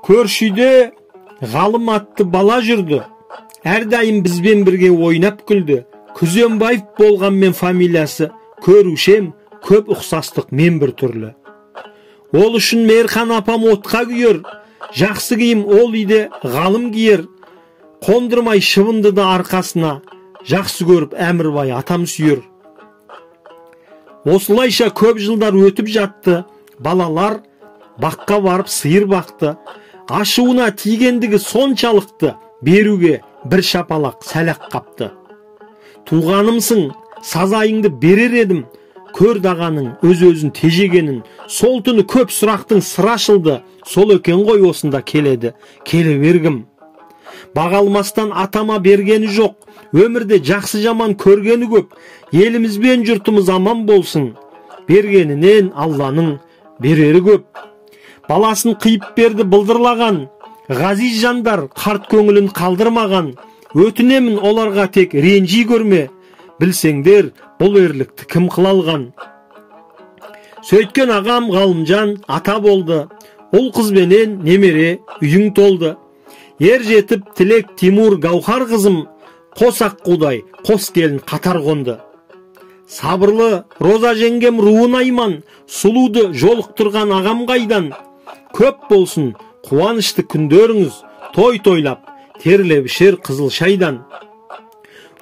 Көршüde Ғалым атты бала жүрді. Әрдайым бізбен бірге ойнап күлді. Күзембаев болғанмен фамилиясы, көрушем көп ұқсастық мен бір түрлі. Ол үшін Мейірхан апам отқа күйер, жақсы киім ол үйде Ғалым киер. Қондырмай шыбынды да арқасына, жақсы көріп Әмірбай атам сүйер. Осылайша көп жылдар өтіп жатты. Балалар баққа барып сиыр бақты. Ашуына тигендігі соншалықты беруге бір шапалақ сәлақ қапты. Туғанымсың, сазайыңды берер едім. Көр дағаның өз-өзін тежегенін. Сол түні көп сұрақтың сыры ашылды. Сол екен ғой осында келеді, келе бергім. Бағалмастан атама бергені жоқ. Өмірде жақсы жаман көргені көп. Еліміз бен жұртымыз аман болсын. Бергенінен Алланың берері көп. Баласын қиып берді бұлдырлаған. Ғазиз жандар қарт көңілін қалдырмаған. Өтінемін оларға тек ренжи көрме. Білсеңдер, бұл ерлікті кім қыла алған. Сөйткен ағам Ғалымжан ата болды. Ұл қызбенен немере үйің толды. Ер жетіп Тілек Тимур Гаухар қызым, қос аққудай қос келін қатар қонды. Сабырлы Роза жеңгем руын айман, сұлуды жолықтырған ағам қайдан. Көп болсын қуанышты күндеріңіз, той тойлап терлеп ішер қызыл шайдан.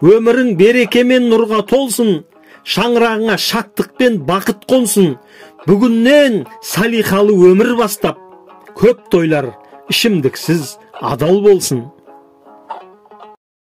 Өмірің берекемен нұрға толсын, шаңырағыңа шаттықпен бақыт қонсын. Бүгіннен салихалы өмір бастап, көп тойлар ішімдіксіз адал болсын.